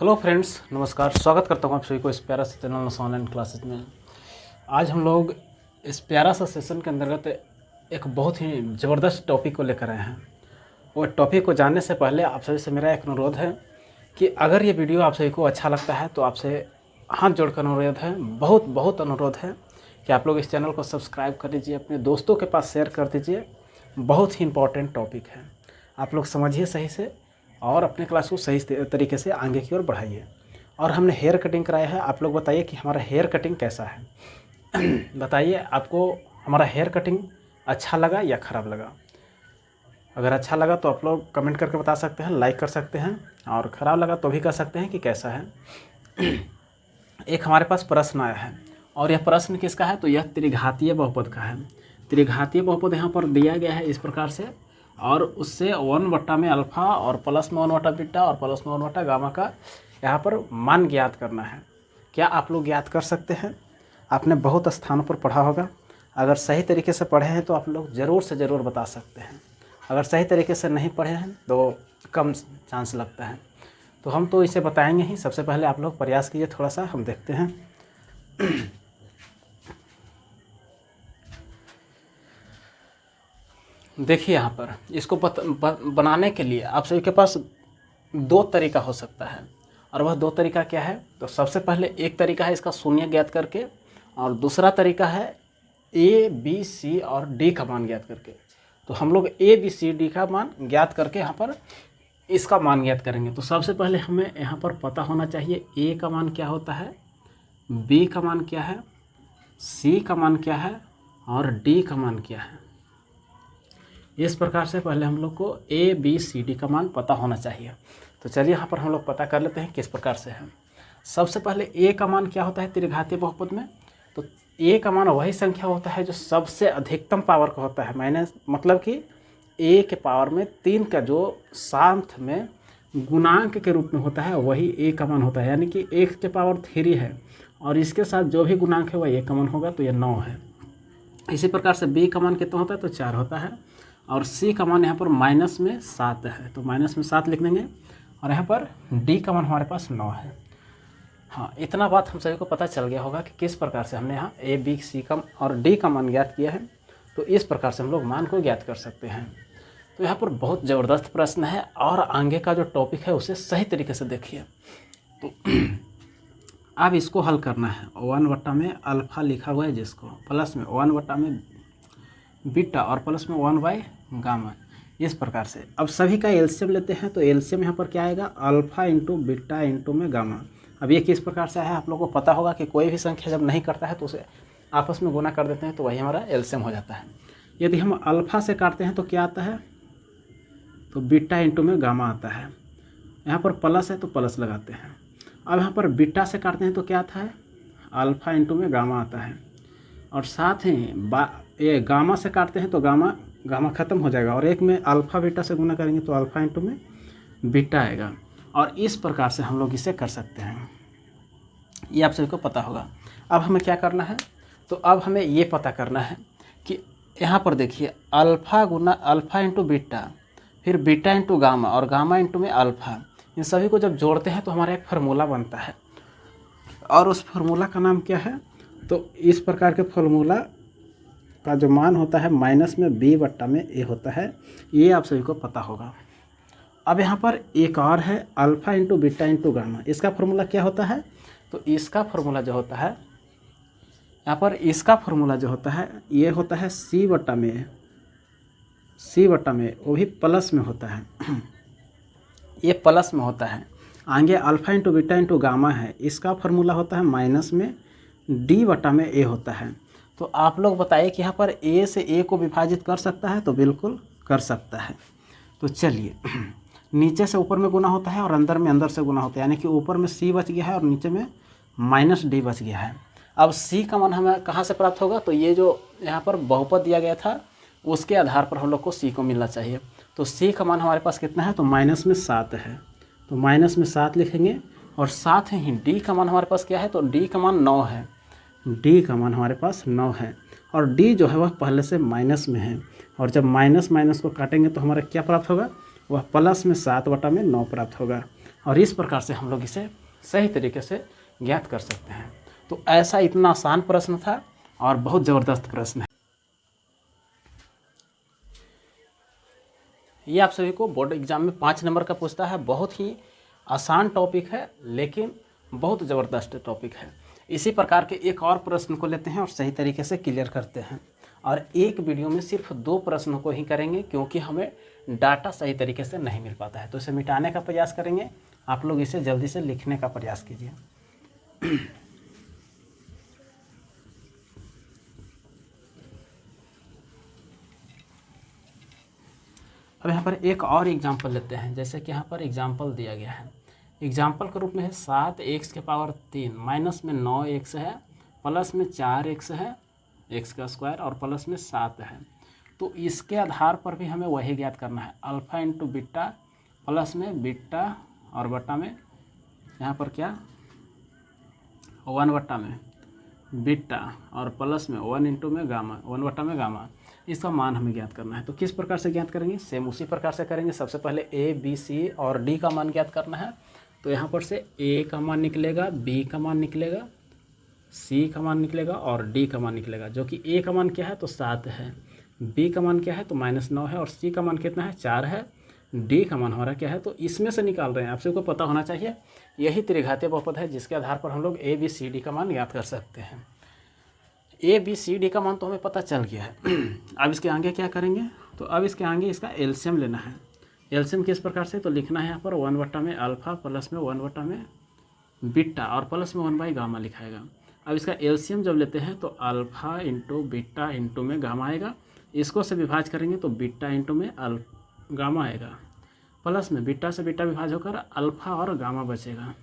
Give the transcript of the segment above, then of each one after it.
Hello friends, नमस्कार। स्वागत करता हूँ आप सभी को इस प्यारा सा चैनल ऑनलाइन क्लासेस में। आज हम लोग इस प्यारा सा सेशन के अंतर्गत एक बहुत ही ज़बरदस्त टॉपिक को लेकर आए हैं। वो टॉपिक को जानने से पहले आप सभी से मेरा एक अनुरोध है कि अगर ये वीडियो आप सभी को अच्छा लगता है तो आपसे हाथ जोड़कर अनुरोध है, बहुत अनुरोध है कि आप लोग इस चैनल को सब्सक्राइब कर लीजिए, अपने दोस्तों के पास शेयर कर दीजिए। बहुत ही इंपॉर्टेंट टॉपिक है, आप लोग समझिए सही से और अपने क्लास को सही तरीके से आगे की ओर बढ़ाइए। और हमने हेयर कटिंग कराया है। आप लोग बताइए कि हमारा हेयर कटिंग कैसा है। बताइए आपको हमारा हेयर कटिंग अच्छा लगा या ख़राब लगा। अगर अच्छा लगा तो आप लोग कमेंट करके बता सकते हैं, लाइक कर सकते हैं, और ख़राब लगा तो भी कह सकते हैं कि कैसा है। एक हमारे पास प्रश्न आया है और यह प्रश्न किसका है, तो यह त्रिघातीय बहुपद का है। त्रिघातीय बहुपद यहाँ पर दिया गया है इस प्रकार से, और उससे 1 में अल्फ़ा और प्लस में 1 बीटा और प्लस में 1 गामा का यहाँ पर मान ज्ञात करना है। क्या आप लोग ज्ञात कर सकते हैं? आपने बहुत स्थानों पर पढ़ा होगा। अगर सही तरीके से पढ़े हैं तो आप लोग ज़रूर से ज़रूर बता सकते हैं। अगर सही तरीके से नहीं पढ़े हैं तो कम चांस लगता है। तो हम तो इसे बताएंगे ही। सबसे पहले आप लोग प्रयास कीजिए, थोड़ा सा हम देखते हैं। देखिए यहाँ पर इसको बनाने के लिए आप सभी के पास 2 तरीका हो सकता है, और वह 2 तरीका क्या है, तो सबसे पहले एक तरीका है इसका शून्य ज्ञात करके, और दूसरा तरीका है ए बी सी और डी का मान ज्ञात करके। तो हम लोग ए बी सी डी का मान ज्ञात करके यहाँ पर इसका मान ज्ञात करेंगे। तो सबसे पहले हमें यहाँ पर पता होना चाहिए ए का मान क्या होता है, बी का मान क्या है, सी का मान क्या है और डी का मान क्या है। इस प्रकार से पहले हम लोग को ए बी सी डी का मान पता होना चाहिए। तो चलिए यहाँ पर हम लोग पता कर लेते हैं किस प्रकार से है। सबसे पहले ए का मान क्या होता है त्रिघातीय बहुपद में, तो ए का मान वही संख्या होता है जो सबसे अधिकतम पावर का होता है। मैंने मतलब कि ए के पावर में 3 का जो साथ में गुणांक के रूप में होता है वही ए का मान होता है। यानी कि 1 के पावर 3 है और इसके साथ जो भी गुणांक है वह ए का मान होगा, तो यह 9 है। इसी प्रकार से बी का मान कितना होता है, तो 4 होता है, और सी का मान यहाँ पर माइनस में 7 है, तो माइनस में 7 लिख देंगे, और यहाँ पर डी का मान हमारे पास 9 है। हाँ, इतना बात हम सभी को पता चल गया होगा कि किस प्रकार से हमने यहाँ ए बी सी का और डी का मान ज्ञात किया है। तो इस प्रकार से हम लोग मान को ज्ञात कर सकते हैं। तो यहाँ पर बहुत ज़बरदस्त प्रश्न है, और आगे का जो टॉपिक है उसे सही तरीके से देखिए। तो अब इसको हल करना है। 1 में अल्फ़ा लिखा हुआ है जिसको, प्लस में 1 में बीटा और प्लस में 1 गामा, इस प्रकार से। अब सभी का एलसीएम लेते हैं, तो एलसीएम यहाँ पर क्या आएगा, अल्फ़ा इंटू बीटा इंटू में गामा। अब ये किस प्रकार से है, आप लोगों को पता होगा कि कोई भी संख्या जब नहीं करता है तो उसे आपस में गुना कर देते हैं, तो वही हमारा एलसीएम हो जाता है। यदि हम अल्फ़ा से काटते हैं तो क्या आता है, तो बीटा इंटू में गामा आता है। यहाँ पर प्लस है तो प्लस लगाते हैं। अब यहाँ पर बीटा से काटते हैं तो क्या आता है, अल्फ़ा इंटू में गामा आता है, और साथ ही ये गामा से काटते हैं तो गामा ख़त्म हो जाएगा, और एक में अल्फ़ा बीटा से गुना करेंगे तो अल्फ़ा इंटू में बीटा आएगा। और इस प्रकार से हम लोग इसे कर सकते हैं। ये आप सभी को पता होगा। अब हमें क्या करना है, तो अब हमें ये पता करना है कि यहाँ पर देखिए अल्फ़ा गुना अल्फ़ा इंटू बीटा, फिर बीटा इंटू गामा और गामा इंटू में अल्फ़ा, इन सभी को जब जोड़ते हैं तो हमारा एक फार्मूला बनता है, और उस फार्मूला का नाम क्या है, तो इस प्रकार के फार्मूला का जो मान होता है माइनस में बी बट्टा में ए होता है। ये आप सभी को पता होगा। अब यहाँ पर एक और है alpha into beta into gamma. इसका फार्मूला क्या होता है, तो इसका फार्मूला जो होता है, यहाँ पर इसका फार्मूला जो होता है ये होता है सी बट्टा में, वो भी प्लस में होता है। ये प्लस में होता है। आगे alpha into beta into gamma है, इसका फार्मूला होता है माइनस में डी बट्टा में ए होता है। तो आप लोग बताइए कि यहाँ पर ए से ए को विभाजित कर सकता है, तो बिल्कुल कर सकता है। तो चलिए, नीचे से ऊपर में गुना होता है और अंदर से गुना होता है, यानी कि ऊपर में सी बच गया है और नीचे में माइनस डी बच गया है। अब सी का मान हमें कहाँ से प्राप्त होगा, तो ये जो यहाँ पर बहुपद दिया गया था उसके आधार पर हम लोग को सी को मिलना चाहिए। तो सी का मान हमारे पास कितना है, तो माइनस में 7 है, तो माइनस में 7 लिखेंगे, और साथ ही डी का मान हमारे पास क्या है, तो डी का मान 9 है। डी का मान हमारे पास 9 है, और डी जो है वह पहले से माइनस में है, और जब माइनस को काटेंगे तो हमारा क्या प्राप्त होगा, वह प्लस में 7 बटा में 9 प्राप्त होगा। और इस प्रकार से हम लोग इसे सही तरीके से ज्ञात कर सकते हैं। तो ऐसा इतना आसान प्रश्न था और बहुत ज़बरदस्त प्रश्न है। ये आप सभी को बोर्ड एग्जाम में 5 नंबर का पूछता है। बहुत ही आसान टॉपिक है लेकिन बहुत ज़बरदस्त टॉपिक है। इसी प्रकार के एक और प्रश्न को लेते हैं और सही तरीके से क्लियर करते हैं। और एक वीडियो में सिर्फ 2 प्रश्नों को ही करेंगे क्योंकि हमें डाटा सही तरीके से नहीं मिल पाता है। तो इसे मिटाने का प्रयास करेंगे। आप लोग इसे जल्दी से लिखने का प्रयास कीजिए। अब यहाँ पर एक और एग्जाम्पल लेते हैं। जैसे कि यहाँ पर एग्जाम्पल दिया गया है, एग्जाम्पल के रूप में है 7x⁻³ माइनस में 9x है, प्लस में 4x है, x का स्क्वायर और प्लस में 7 है। तो इसके आधार पर भी हमें वही ज्ञात करना है, अल्फ़ा इंटू बीटा प्लस में बीटा और बटा में यहाँ पर क्या 1 बटा में बीटा और प्लस में 1 इंटू में गामा, 1 बटा में गामा। इसका मान हमें ज्ञात करना है। तो किस प्रकार से ज्ञात करेंगे? सेम उसी प्रकार से करेंगे। सबसे पहले ए बी सी और डी का मान ज्ञात करना है। तो यहाँ पर से ए का मान निकलेगा, बी का मान निकलेगा, सी का मान निकलेगा और डी का मान निकलेगा। जो कि ए का मान क्या है तो 7 है, बी का मान क्या है तो -9 है और सी का मान कितना है 4 है, डी का मान हमारा क्या है तो इसमें से निकाल रहे हैं। आप सबको पता होना चाहिए यही त्रिघातीय बहुपद है जिसके आधार पर हम लोग ए बी सी डी का मान ज्ञात कर सकते हैं। ए बी सी डी का मान तो हमें पता चल गया है। अब इसके आगे क्या करेंगे? तो अब इसके आगे इसका एलसीएम लेना है। एलसीएम किस प्रकार से? तो लिखना है यहाँ पर 1 बटा में अल्फ़ा प्लस में 1 बटा में बीटा और प्लस में 1/गामा लिखाएगा। अब इसका एलसीएम जब लेते हैं तो अल्फ़ा इंटू बीटा इंटू में गामा आएगा। इसको से विभाज्य करेंगे तो बीटा इंटू में गामा आएगा, प्लस में बीटा से बीटा विभाज्य होकर अल्फ़ा और गामा बचेगा,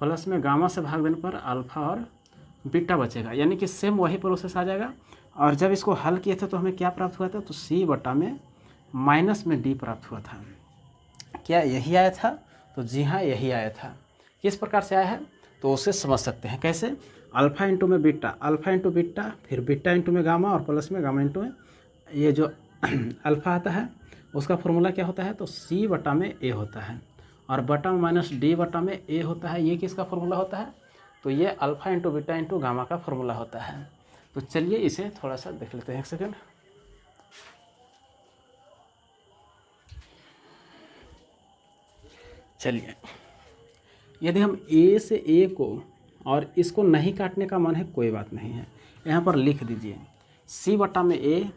प्लस में गामा से भाग देने पर अल्फ़ा और बीटा बचेगा। यानी कि सेम वही प्रोसेस आ जाएगा। और जब इसको हल किए थे तो हमें क्या प्राप्त हुआ था? तो सी बटा में माइनस में डी प्राप्त हुआ था। क्या यही आया था? तो जी हाँ, यही आया था। किस प्रकार से आया है तो उसे समझ सकते हैं। कैसे? अल्फ़ा इंटू में बीटा, अल्फ़ा इंटू बीटा, फिर बीटा इंटू में गामा और प्लस में गामा इंटू में ये जो अल्फ़ा आता है उसका फॉर्मूला क्या होता है? तो सी बटा में ए होता है और बटा में माइनस डी बटा में ए होता है। ये किसका फॉर्मूला होता है? तो ये alpha into beta into gamma का फॉर्मूला होता है। तो चलिए इसे थोड़ा सा देख लेते हैं, एक सेकेंड। चलिए, यदि हम ए से ए को और इसको नहीं काटने का मन है कोई बात नहीं है, यहाँ पर लिख दीजिए सी बटा में ए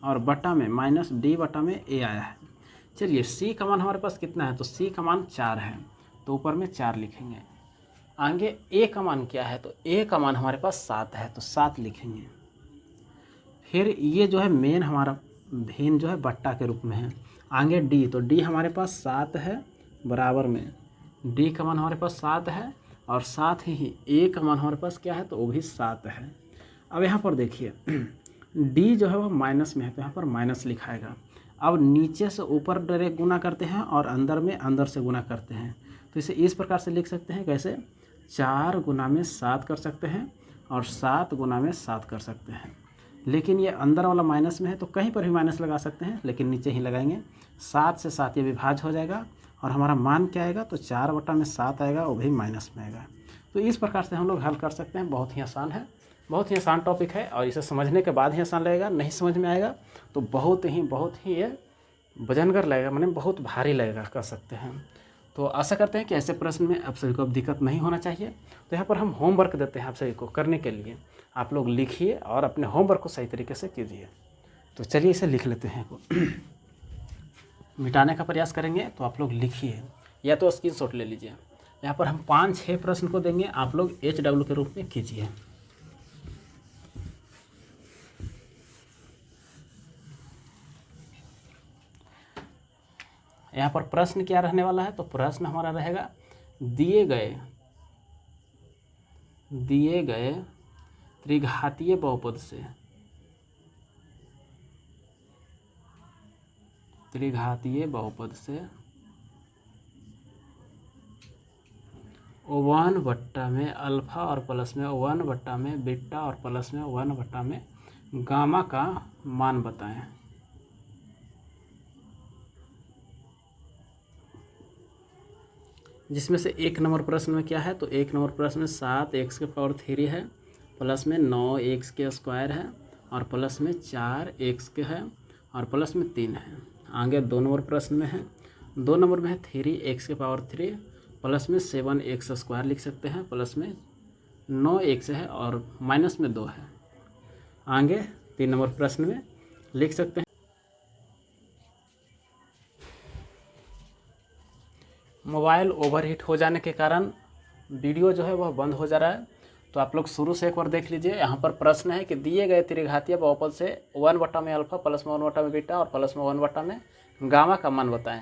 और बटा में माइनस डी बटा में ए आया है। चलिए, सी का मान हमारे पास कितना है? तो सी का मान 4 है, तो ऊपर में 4 लिखेंगे। आगे ए का मान क्या है? तो ए का मान हमारे पास 7 है, तो 7 लिखेंगे। फिर ये जो है मेन हमारा भिन्न जो है बट्टा के रूप में है। आगे डी, तो डी हमारे पास 7 है, बराबर में डी का मान हमारे पास 7 है और साथ ही ए का मान हमारे पास क्या है? तो वो भी 7 है। अब यहाँ पर देखिए डी जो है वो माइनस में है, तो यहाँ पर माइनस लिखाएगा। अब नीचे से ऊपर डायरेक्ट गुना करते हैं और अंदर में अंदर से गुना करते हैं। तो इसे इस प्रकार से लिख सकते हैं। कैसे? 4 गुना में 7 कर सकते हैं और 7 गुना में 7 कर सकते हैं। लेकिन ये अंदर वाला माइनस में है तो कहीं पर भी माइनस लगा सकते हैं, लेकिन नीचे ही लगाएंगे। 7 से 7 ये विभाज्य हो जाएगा और हमारा मान क्या आएगा? तो 4 बटा में 7 आएगा, वो भी माइनस में आएगा। तो इस प्रकार से हम लोग हल कर सकते हैं। बहुत ही आसान है, बहुत ही आसान टॉपिक है और इसे समझने के बाद ही आसान लगेगा। नहीं समझ में आएगा तो बहुत ही ये वजनगर लगेगा, माने बहुत भारी लगेगा, कर सकते हैं। तो आशा करते हैं कि ऐसे प्रश्न में आप सभी को अब दिक्कत नहीं होना चाहिए। तो यहाँ पर हम होमवर्क देते हैं आप सभी को करने के लिए। आप लोग लिखिए और अपने होमवर्क को सही तरीके से कीजिए। तो चलिए इसे लिख लेते हैं। मिटाने का प्रयास करेंगे तो आप लोग लिखिए या तो स्क्रीनशॉट ले लीजिए। यहाँ पर हम 5-6 प्रश्न को देंगे, आप लोग HW के रूप में कीजिए। यहाँ पर प्रश्न क्या रहने वाला है? तो प्रश्न हमारा रहेगा दिए गए त्रिघातीय बहुपद से वन बट्टा में अल्फ़ा और प्लस में 1 बट्टा में बीटा और प्लस में 1 बट्टा में गामा का मान बताएं। जिसमें से 1 नंबर प्रश्न में क्या है, तो 1 नंबर प्रश्न में 7x³ है, प्लस में 9x² है, और प्लस में 4x है, और प्लस में 3 है। आगे 2 नंबर प्रश्न में है, 2 नंबर में है 3x³ प्लस में 7x² लिख सकते हैं, प्लस में 9x है और माइनस में 2 है। आगे 3 नंबर प्रश्न में लिख सकते हैं मोबाइल ओवरहीट हो जाने के कारण वीडियो जो है वह बंद हो जा रहा है, तो आप लोग शुरू से एक बार देख लीजिए। यहाँ पर प्रश्न है कि दिए गए त्रिघातीय बहुपद से 1 में अल्फा प्लस में 1 में बीटा और प्लस में 1 में गामा का मान बताएं।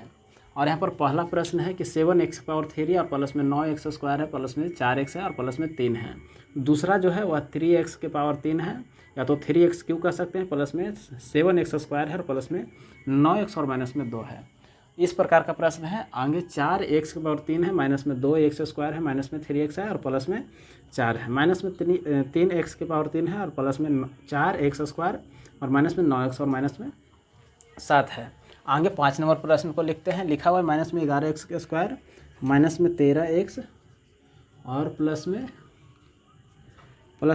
और यहाँ पर पहला प्रश्न है कि 7x³ और प्लस में 9x² है, प्लस में 4x है और प्लस में 3 है। दूसरा जो है वह 3x³ है, या तो 3x³ कह सकते हैं, प्लस में 7x² है और प्लस में 9x और माइनस में 2 है। इस प्रकार का प्रश्न है। आगे 4x³ है, माइनस में 2x² है, माइनस में 3x है और प्लस में 4 है, माइनस में 3x³ है और प्लस में 4x² और माइनस में 9x और माइनस में 7 है। आगे 5 नंबर प्रश्न को लिखते हैं। लिखा हुआ है माइनस में 11x², माइनस में 13x और प्लस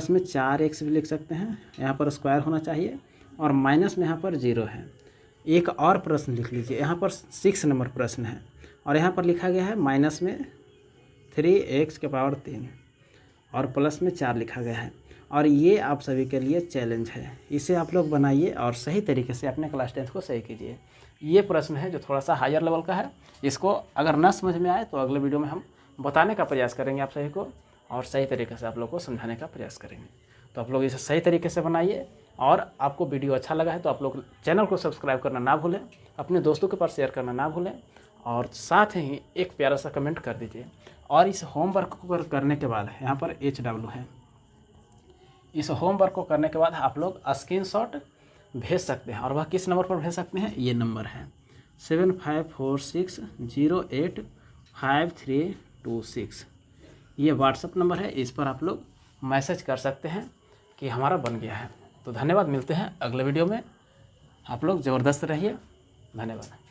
में 4x भी लिख सकते हैं, यहाँ पर स्क्वायर होना चाहिए, और माइनस में यहाँ पर 0 है। एक और प्रश्न लिख लीजिए, यहाँ पर 6 नंबर प्रश्न है और यहाँ पर लिखा गया है माइनस में 3x³ और प्लस में 4 लिखा गया है। और ये आप सभी के लिए चैलेंज है, इसे आप लोग बनाइए और सही तरीके से अपने क्लास 10th को सही कीजिए। ये प्रश्न है जो थोड़ा सा हायर लेवल का है, इसको अगर न समझ में आए तो अगले वीडियो में हम बताने का प्रयास करेंगे आप सभी को, और सही तरीके से आप लोग को समझाने का प्रयास करेंगे। तो आप लोग इसे सही तरीके से बनाइए, और आपको वीडियो अच्छा लगा है तो आप लोग चैनल को सब्सक्राइब करना ना भूलें, अपने दोस्तों के पास शेयर करना ना भूलें, और साथ ही एक प्यारा सा कमेंट कर दीजिए। और इस होमवर्क को करने के बाद यहाँ पर HW है, इस होमवर्क को करने के बाद आप लोग स्क्रीनशॉट भेज सकते हैं, और वह किस नंबर पर भेज सकते हैं, ये नंबर है 7546085326। ये व्हाट्सअप नंबर है, इस पर आप लोग मैसेज कर सकते हैं कि हमारा बन गया है। तो धन्यवाद, मिलते हैं अगले वीडियो में। आप लोग ज़बरदस्त रहिए, धन्यवाद।